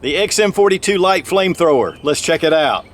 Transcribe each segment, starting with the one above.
The XM42 Light Flamethrower. Let's check it out.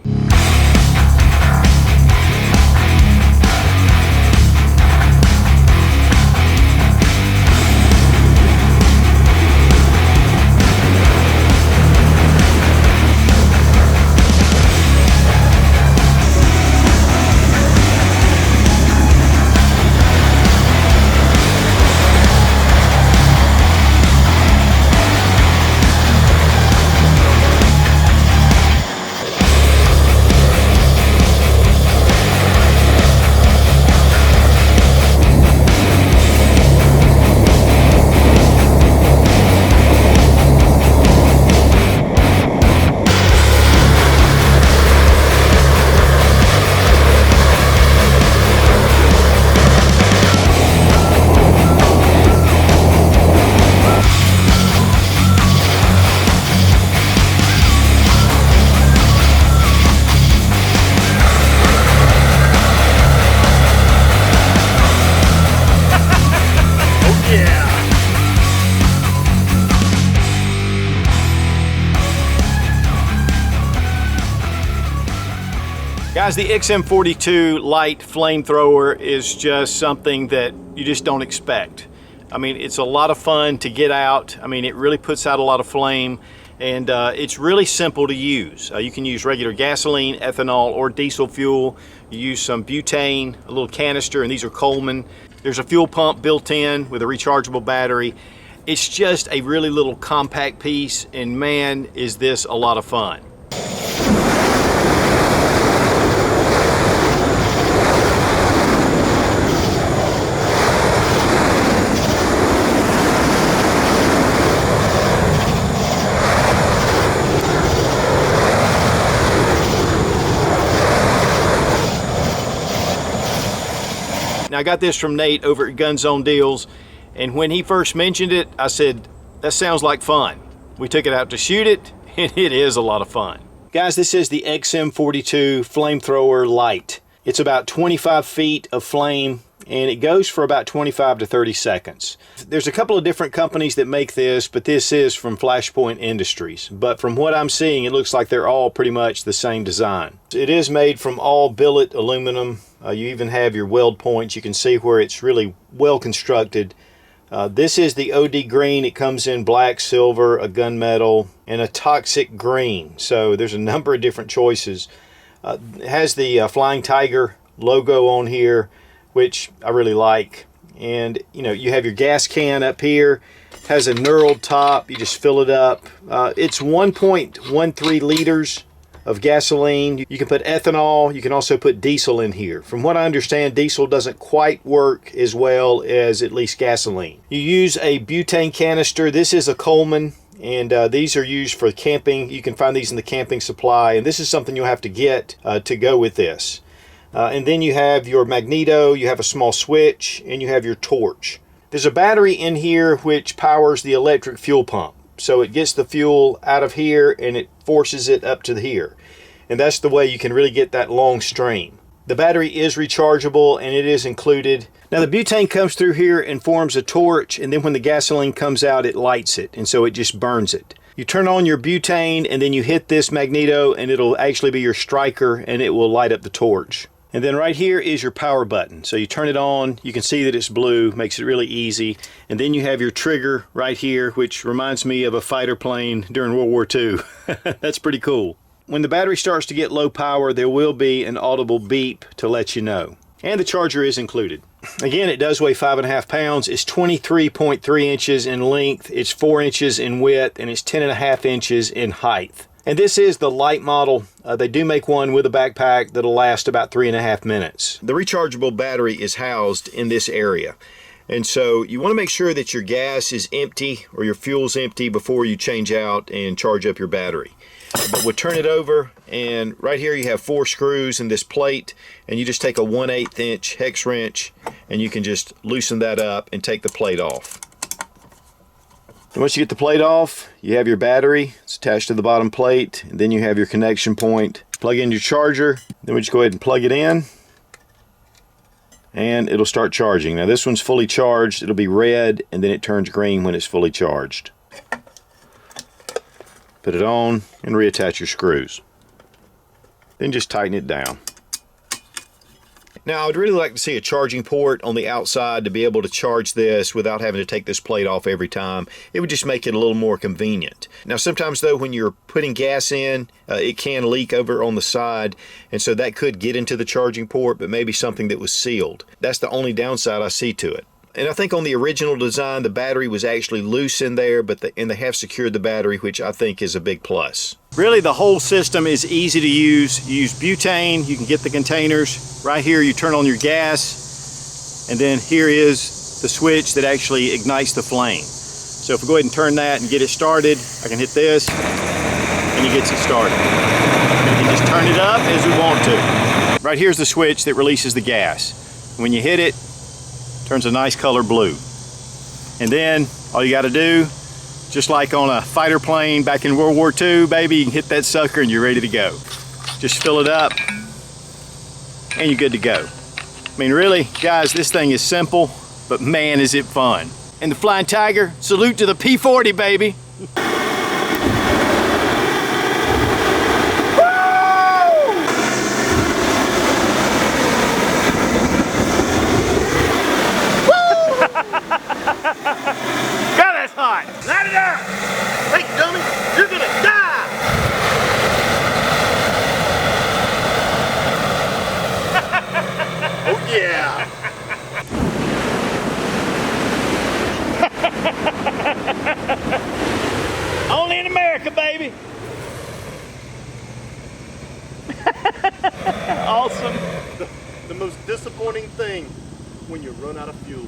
Guys, the XM42 Light Flamethrower is just something that you just don't expect. I mean, it's a lot of fun to get out. I mean, it really puts out a lot of flame, and it's really simple to use. You can use regular gasoline, ethanol, or diesel fuel. You use some butane, a little canister, and these are Coleman. There's a fuel pump built in with a rechargeable battery. It's just a really little compact piece, and man, is this a lot of fun. Now, I got this from Nate over at GunZoneDeals, and when he first mentioned it, I said, that sounds like fun. We took it out to shoot it, and it is a lot of fun. Guys, this is the XM42 Flamethrower Light. It's about 25 feet of flame, and it goes for about 25 to 30 seconds. There's a couple of different companies that make this, but this is from Flashpoint Industries. But from what I'm seeing, it looks like they're all pretty much the same design. It is made from all billet aluminum. You even have your weld points. You can see where it's really well constructed. This is the OD green. It comes in black, silver, a gunmetal, and a toxic green. So there's a number of different choices. It has the Flying Tiger logo on here, which I really like. And you know, you have your gas can up here. It has a knurled top. You just fill it up. It's 1.13 liters of gasoline. You can put ethanol. You can also put diesel in here. From what I understand, diesel doesn't quite work as well as at least gasoline. You use a butane canister. This is a Coleman, and these are used for camping. You can find these in the camping supply, and this is something you'll have to get to go with this. And then you have your magneto, you have a small switch, and you have your torch. There's a battery in here which powers the electric fuel pump. So it gets the fuel out of here and it forces it up to here. And that's the way you can really get that long stream. The battery is rechargeable and it is included. Now the butane comes through here and forms a torch, and then when the gasoline comes out, it lights it, and so it just burns it. You turn on your butane and then you hit this magneto and it'll actually be your striker and it will light up the torch. And then right here is your power button. So you turn it on, you can see that it's blue, makes it really easy. And then you have your trigger right here, which reminds me of a fighter plane during World War II. That's pretty cool. When the battery starts to get low power, there will be an audible beep to let you know. And the charger is included. Again, it does weigh 5.5 pounds. It's 23.3 inches in length, it's 4 inches in width, and it's 10.5 inches in height. And this is the light model. They do make one with a backpack that'll last about 3.5 minutes. The rechargeable battery is housed in this area. And so you want to make sure that your gas is empty or your fuel's empty before you change out and charge up your battery. But we'll turn it over, and right here you have 4 screws in this plate, and you just take a 1/8 inch hex wrench and you can just loosen that up and take the plate off. And once you get the plate off, you have your battery. It's attached to the bottom plate, and then you have your connection point. Plug in your charger, then we just go ahead and plug it in, and it'll start charging. Now this one's fully charged. It'll be red, and then it turns green when it's fully charged. Put it on and reattach your screws. Then just tighten it down. Now, I'd really like to see a charging port on the outside to be able to charge this without having to take this plate off every time. It would just make it a little more convenient. Now, sometimes though, when you're putting gas in, it can leak over on the side, and so that could get into the charging port, but maybe something that was sealed. That's the only downside I see to it. And I think on the original design, the battery was actually loose in there, but they have secured the battery, which I think is a big plus. Really, the whole system is easy to use. You use butane, you can get the containers. Right here, you turn on your gas, and then here is the switch that actually ignites the flame. So if we go ahead and turn that and get it started, I can hit this, and it gets it started. We can just turn it up as we want to. Right here's the switch that releases the gas. When you hit it, turns a nice color blue. And then all you got to do, just like on a fighter plane back in World War II, baby, you can hit that sucker and you're ready to go. Just fill it up and you're good to go. I mean, really, guys, this thing is simple, but man, is it fun. And the Flying Tiger, salute to the P40, baby. Light it up! Hey, dummy, you're gonna die! Oh, yeah! Only in America, baby! Awesome. The most disappointing thing when you run out of fuel.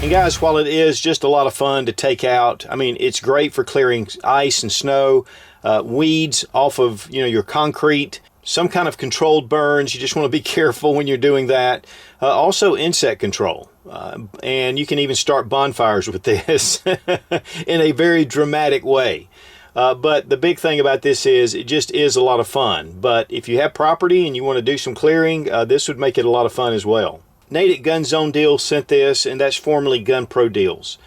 And guys, while it is just a lot of fun to take out, I mean, it's great for clearing ice and snow, weeds off of, your concrete, some kind of controlled burns. You just want to be careful when you're doing that. Also insect control. And you can even start bonfires with this in a very dramatic way. But the big thing about this is it just is a lot of fun. But if you have property and you want to do some clearing, this would make it a lot of fun as well. Nate at GunZoneDeals sent this, and that's formerly Gun Pro Deals.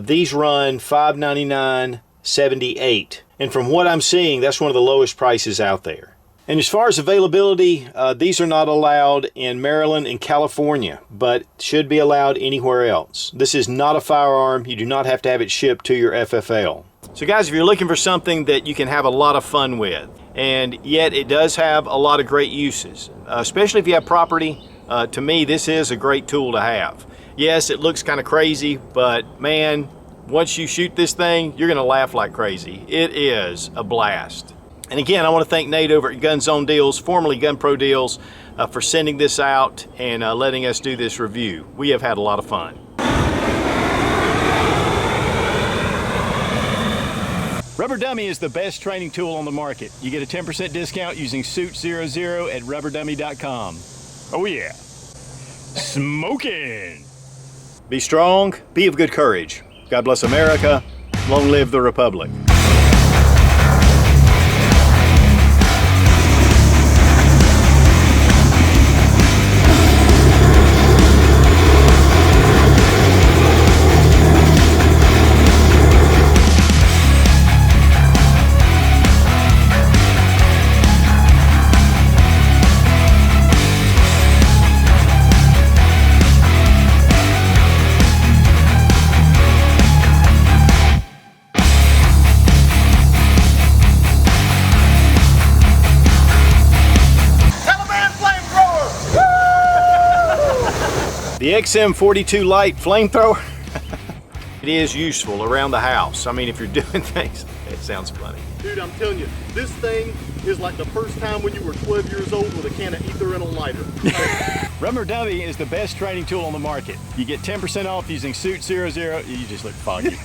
These run $599.78, and from what I'm seeing, that's one of the lowest prices out there. And as far as availability, these are not allowed in Maryland and California, but should be allowed anywhere else. This is not a firearm. You do not have to have it shipped to your FFL. So guys, if you're looking for something that you can have a lot of fun with, and yet it does have a lot of great uses, especially if you have property, to me, this is a great tool to have. Yes, it looks kind of crazy, but man, once you shoot this thing, you're gonna laugh like crazy. It is a blast. And again, I want to thank Nate over at GunZoneDeals, formerly Gun Pro Deals, for sending this out and letting us do this review. We have had a lot of fun. Rubber Dummy is the best training tool on the market. You get a 10% discount using Suit00 at rubberdummy.com. Oh yeah. Smoking. Be strong, be of good courage. God bless America. Long live the Republic. The XM42 light flamethrower, it is useful around the house. I mean, if you're doing things, it sounds funny. Dude, I'm telling you, this thing is like the first time when you were 12 years old with a can of ether and a lighter. Rubber Dummy is the best training tool on the market. You get 10% off using Suit00. You just look foggy.